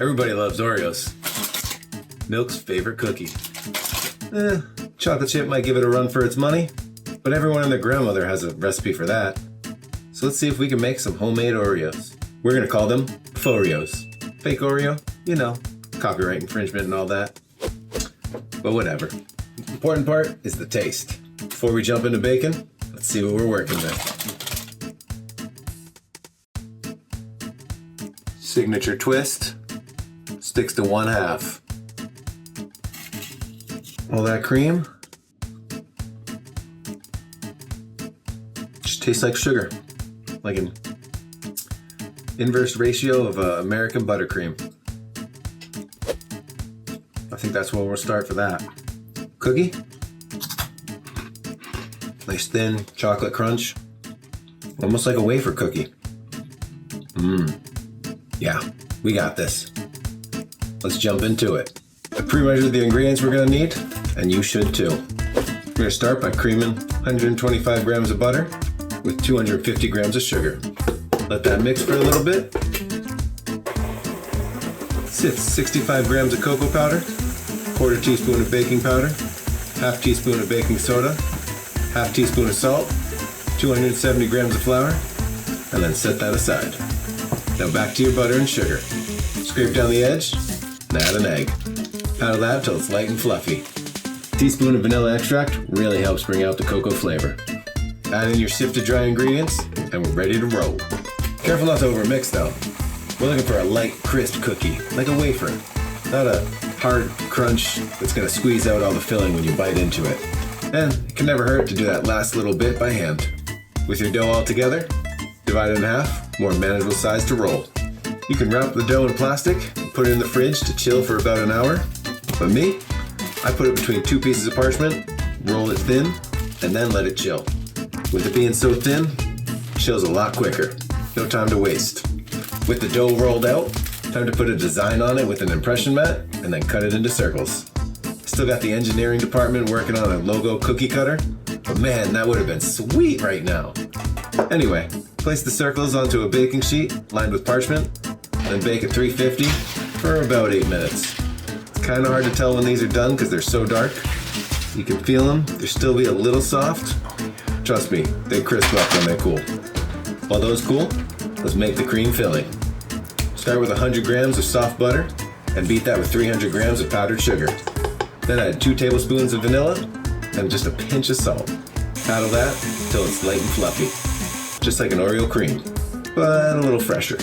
Everybody loves Oreos. Milk's favorite cookie. Chocolate chip might give it a run for its money, but everyone and their grandmother has a recipe for that. So let's see if we can make some homemade Oreos. We're gonna call them Foreos. Fake Oreo, you know, copyright infringement and all that. But whatever. The important part is the taste. Before we jump into baking, let's see what we're working with. Signature twist, sticks to 1/2. All that cream just tastes like sugar, like an inverse ratio of American buttercream. I think that's where we'll start for that. Cookie, nice thin chocolate crunch, almost like a wafer cookie. Yeah, we got this. Let's jump into it. I pre-measured the ingredients we're gonna need, and you should too. We're gonna start by creaming 125 grams of butter with 250 grams of sugar. Let that mix for a little bit. Sift 65 grams of cocoa powder, 1/4 teaspoon of baking powder, 1/2 teaspoon of baking soda, 1/2 teaspoon of salt, 270 grams of flour, and then set that aside. Now back to your butter and sugar. Scrape down the edge and add an egg. Powder that till it's light and fluffy. A teaspoon of vanilla extract really helps bring out the cocoa flavor. Add in your sifted dry ingredients and we're ready to roll. Careful not to overmix though. We're looking for a light, crisp cookie, like a wafer. Not a hard crunch that's gonna squeeze out all the filling when you bite into it. And it can never hurt to do that last little bit by hand. With your dough all together, divide it in half, more manageable size to roll. You can wrap the dough in plastic and put it in the fridge to chill for about an hour. But me, I put it between 2 pieces of parchment, roll it thin, and then let it chill. With it being so thin, it chills a lot quicker. No time to waste. With the dough rolled out, time to put a design on it with an impression mat and then cut it into circles. Still got the engineering department working on a logo cookie cutter, but man, that would have been sweet right now. Anyway, place the circles onto a baking sheet lined with parchment, then bake at 350 for about 8 minutes. It's kind of hard to tell when these are done because they're so dark. You can feel them, they'll still be a little soft. Trust me, they crisp up when they cool. While those cool, let's make the cream filling. Start with 100 grams of soft butter and beat that with 300 grams of powdered sugar. Then add 2 tablespoons of vanilla and just a pinch of salt. Paddle that until it's light and fluffy. Just like an Oreo cream, but a little fresher.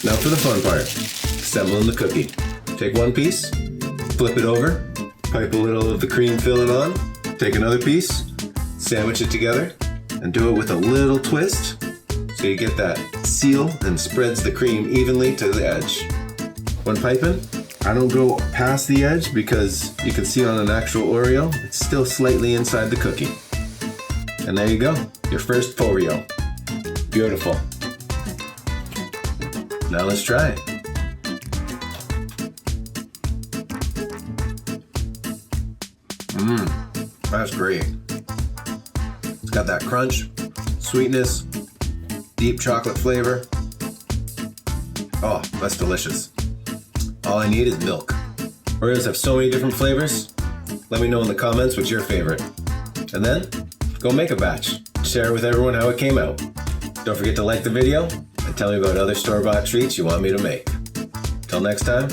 Now for the fun part, assembling the cookie. Take one piece, flip it over, pipe a little of the cream filling on, take another piece, sandwich it together, and do it with a little twist so you get that seal and spreads the cream evenly to the edge. When piping, I don't go past the edge because you can see on an actual Oreo, it's still slightly inside the cookie. And there you go, your first Oreo. Beautiful. Now let's try it. That's great. It's got that crunch, sweetness, deep chocolate flavor. Oh, that's delicious. All I need is milk. Oreos have so many different flavors. Let me know in the comments what's your favorite. And then, go make a batch. Share with everyone how it came out. Don't forget to like the video and tell me about other store-bought treats you want me to make. Till next time,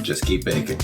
just keep baking.